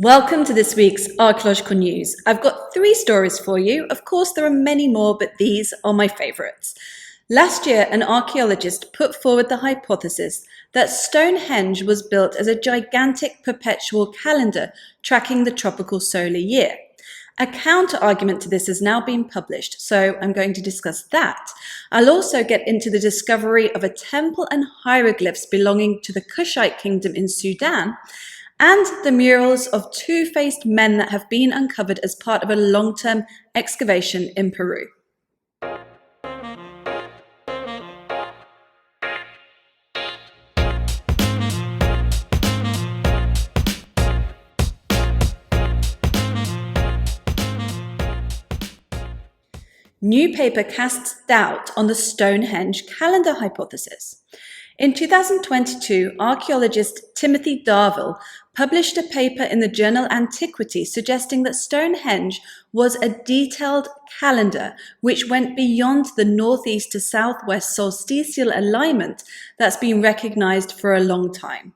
Welcome to this week's archaeological news. I've got 3 stories for you. Of course, there are many more, but these are my favourites. Last year, an archaeologist put forward the hypothesis that Stonehenge was built as a gigantic perpetual calendar tracking the tropical solar year. A counter-argument to this has now been published, so I'm going to discuss that. I'll also get into the discovery of a temple and hieroglyphs belonging to the Kushite kingdom in Sudan, and the murals of 2-faced men that have been uncovered as part of a long-term excavation in Peru. New paper casts doubt on the Stonehenge calendar hypothesis. In 2022, archaeologist Timothy Darvill published a paper in the journal Antiquity suggesting that Stonehenge was a detailed calendar which went beyond the northeast to southwest solstitial alignment that's been recognized for a long time.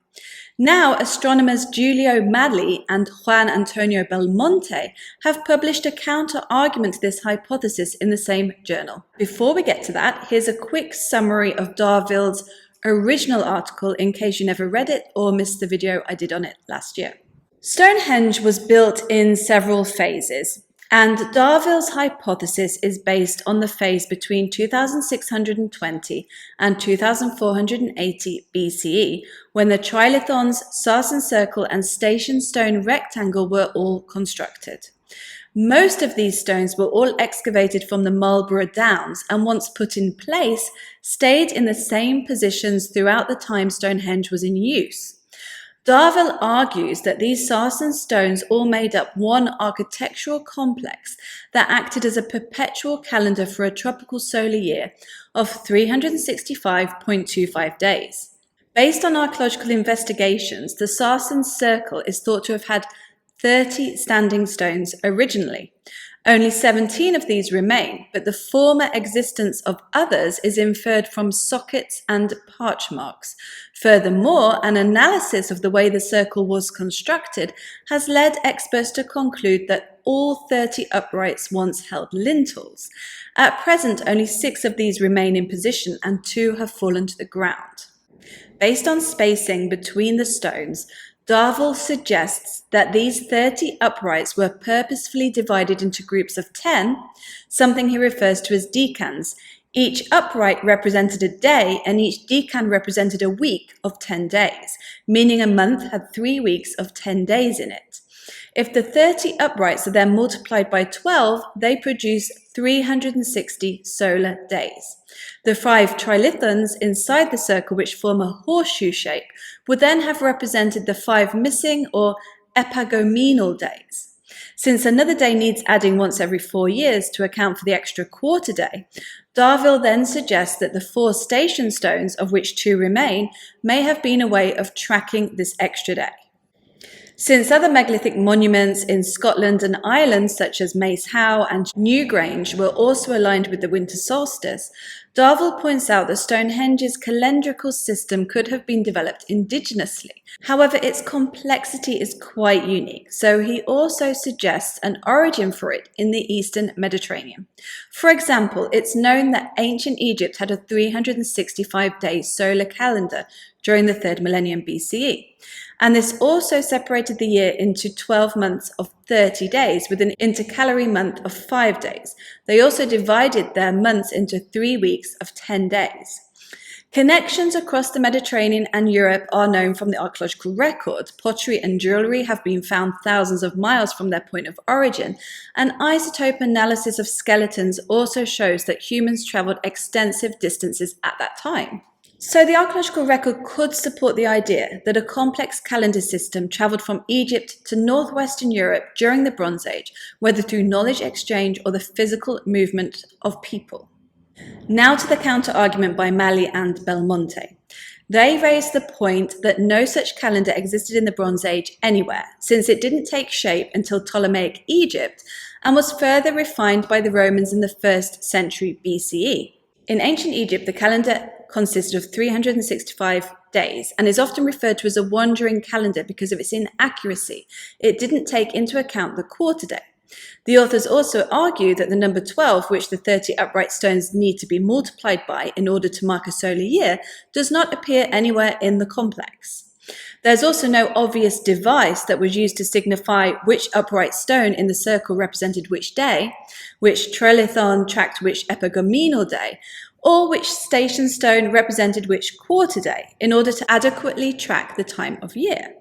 Now, astronomers Giulio Magli and Juan Antonio Belmonte have published a counter-argument to this hypothesis in the same journal. Before we get to that, here's a quick summary of Darvill's original article in case you never read it or missed the video I did on it last year. Stonehenge was built in several phases, and Darvill's hypothesis is based on the phase between 2620 and 2480 BCE, when the trilithons, Sarsen Circle and Station Stone Rectangle were all constructed. Most of these stones were all excavated from the Marlborough Downs and once put in place, stayed in the same positions throughout the time Stonehenge was in use. Darvill argues that these Sarsen stones all made up one architectural complex that acted as a perpetual calendar for a tropical solar year of 365.25 days. Based on archaeological investigations, the Sarsen Circle is thought to have had 30 standing stones originally. Only 17 of these remain, but the former existence of others is inferred from sockets and parch marks. Furthermore, an analysis of the way the circle was constructed has led experts to conclude that all 30 uprights once held lintels. At present, only 6 of these remain in position and 2 have fallen to the ground. Based on spacing between the stones, Darvill suggests that these 30 uprights were purposefully divided into groups of 10, something he refers to as decans. Each upright represented a day and each decan represented a week of 10 days, meaning a month had 3 weeks of 10 days in it. If the 30 uprights are then multiplied by 12, they produce 360 solar days. The 5 trilithons inside the circle, which form a horseshoe shape, would then have represented the 5 missing or epagomenal days. Since another day needs adding once every 4 years to account for the extra quarter day, Darvill then suggests that the 4 station stones, of which 2 remain, may have been a way of tracking this extra day. Since other megalithic monuments in Scotland and Ireland, such as Mace Howe and Newgrange, were also aligned with the winter solstice, Darvill points out that Stonehenge's calendrical system could have been developed indigenously. However, its complexity is quite unique, so he also suggests an origin for it in the Eastern Mediterranean. For example, it's known that ancient Egypt had a 365-day solar calendar during the 3rd millennium BCE. And this also separated the year into 12 months of 30 days with an intercalary month of 5 days. They also divided their months into 3 weeks of 10 days. Connections across the Mediterranean and Europe are known from the archaeological record. Pottery and jewellery have been found thousands of miles from their point of origin, and isotope analysis of skeletons also shows that humans travelled extensive distances at that time. So the archaeological record could support the idea that a complex calendar system travelled from Egypt to northwestern Europe during the Bronze Age, whether through knowledge exchange or the physical movement of people. Now to the counter-argument by Magli and Belmonte. They raised the point that no such calendar existed in the Bronze Age anywhere, since it didn't take shape until Ptolemaic Egypt and was further refined by the Romans in the 1st century BCE. In ancient Egypt, the calendar consisted of 365 days and is often referred to as a wandering calendar because of its inaccuracy. It didn't take into account the quarter day. The authors also argue that the number 12, which the 30 upright stones need to be multiplied by in order to mark a solar year, does not appear anywhere in the complex. There's also no obvious device that was used to signify which upright stone in the circle represented which day, which trilithon tracked which epigomenal day, or which station stone represented which quarter day, in order to adequately track the time of year.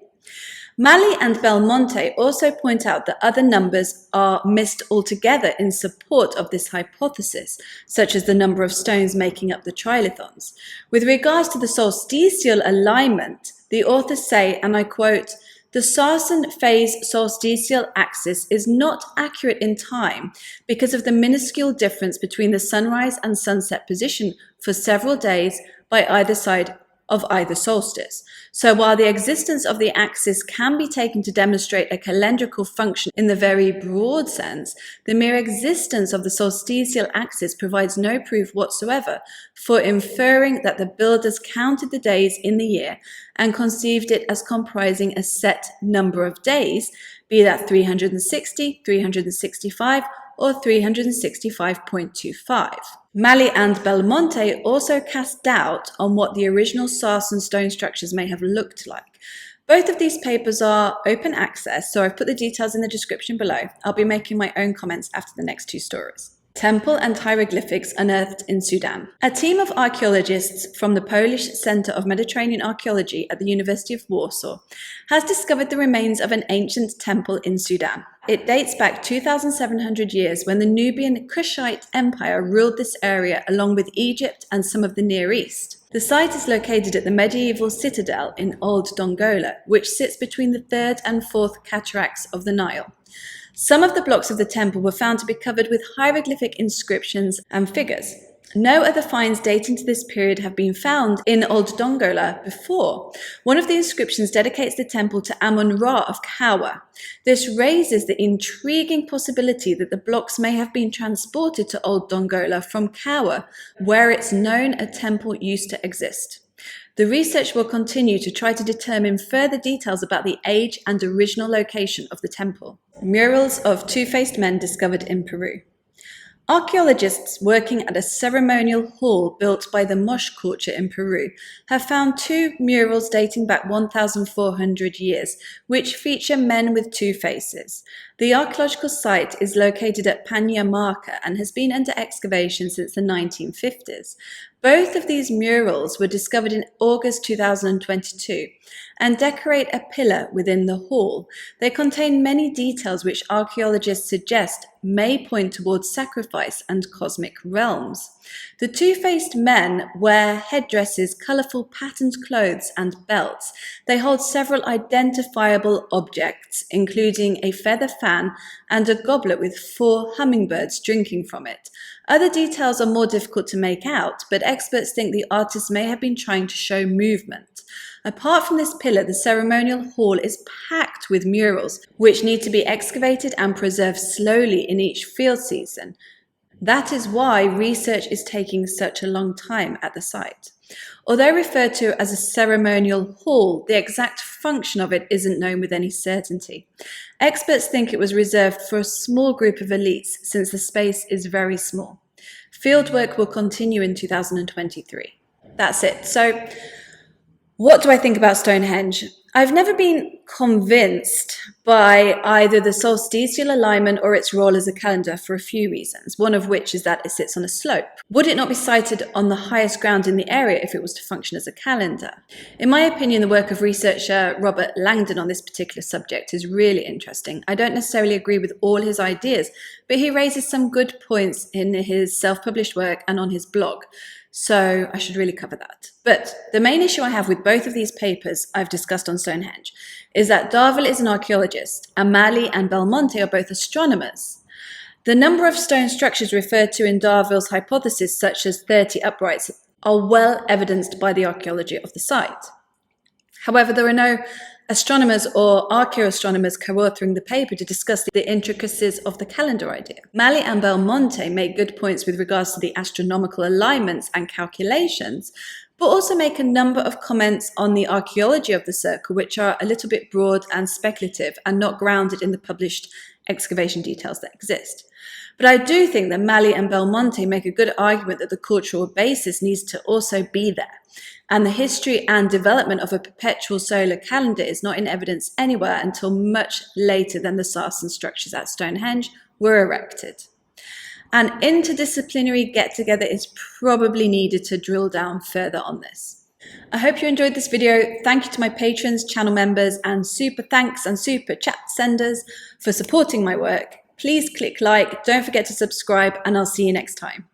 Magli and Belmonte also point out that other numbers are missed altogether in support of this hypothesis, such as the number of stones making up the trilithons. With regards to the solstitial alignment, the authors say, and I quote, "The Sarsen phase solstitial axis is not accurate in time because of the minuscule difference between the sunrise and sunset position for several days by either side of either solstice. So while the existence of the axis can be taken to demonstrate a calendrical function in the very broad sense, the mere existence of the solstitial axis provides no proof whatsoever for inferring that the builders counted the days in the year and conceived it as comprising a set number of days, be that 360, 365, or 365.25. Magli and Belmonte also cast doubt on what the original Sarsen stone structures may have looked like. Both of these papers are open access, so I've put the details in the description below. I'll be making my own comments after the next two stories. Temple and hieroglyphics unearthed in Sudan. A team of archaeologists from the Polish Center of Mediterranean Archaeology at the University of Warsaw has discovered the remains of an ancient temple in Sudan. It dates back 2,700 years when the Nubian Kushite Empire ruled this area along with Egypt and some of the Near East. The site is located at the medieval citadel in Old Dongola, which sits between the 3rd and 4th cataracts of the Nile. Some of the blocks of the temple were found to be covered with hieroglyphic inscriptions and figures. No other finds dating to this period have been found in Old Dongola before. One of the inscriptions dedicates the temple to Amun-Ra of Kawa. This raises the intriguing possibility that the blocks may have been transported to Old Dongola from Kawa, where it's known a temple used to exist. The research will continue to try to determine further details about the age and original location of the temple. Murals of two-faced men discovered in Peru. Archaeologists working at a ceremonial hall built by the Moche culture in Peru have found two murals dating back 1,400 years, which feature men with two faces. The archaeological site is located at Pañamarca and has been under excavation since the 1950s. Both of these murals were discovered in August 2022 and decorate a pillar within the hall. They contain many details which archaeologists suggest may point towards sacrifice and cosmic realms. The two-faced men wear headdresses, colourful patterned clothes and belts. They hold several identifiable objects, including a feather fan and a goblet with 4 hummingbirds drinking from it. Other details are more difficult to make out, but experts think the artists may have been trying to show movement. Apart from this pillar, the ceremonial hall is packed with murals, which need to be excavated and preserved slowly in each field season. That is why research is taking such a long time at the site. Although referred to as a ceremonial hall, the exact function of it isn't known with any certainty. Experts think it was reserved for a small group of elites, since the space is very small. Fieldwork will continue in 2023. That's it. So, what do I think about Stonehenge? I've never been convinced by either the solstitial alignment or its role as a calendar for a few reasons, one of which is that it sits on a slope. Would it not be sited on the highest ground in the area if it was to function as a calendar? In my opinion, the work of researcher Robert Langdon on this particular subject is really interesting. I don't necessarily agree with all his ideas, but he raises some good points in his self-published work and on his blog. So I should really cover that. But the main issue I have with both of these papers I've discussed on Stonehenge is that Darvill is an archaeologist and Magli and Belmonte are both astronomers. The number of stone structures referred to in Darvill's hypothesis, such as 30 uprights, are well evidenced by the archaeology of the site. However, there are no astronomers or archaeoastronomers co-authoring the paper to discuss the intricacies of the calendar idea. Magli and Belmonte make good points with regards to the astronomical alignments and calculations, but also make a number of comments on the archaeology of the circle, which are a little bit broad and speculative and not grounded in the published excavation details that exist. But I do think that Magli and Belmonte make a good argument that the cultural basis needs to also be there. And the history and development of a perpetual solar calendar is not in evidence anywhere until much later than the Sarsen structures at Stonehenge were erected. An interdisciplinary get-together is probably needed to drill down further on this. I hope you enjoyed this video. Thank you to my patrons, channel members, and super thanks and super chat senders for supporting my work. Please click like, don't forget to subscribe, and I'll see you next time.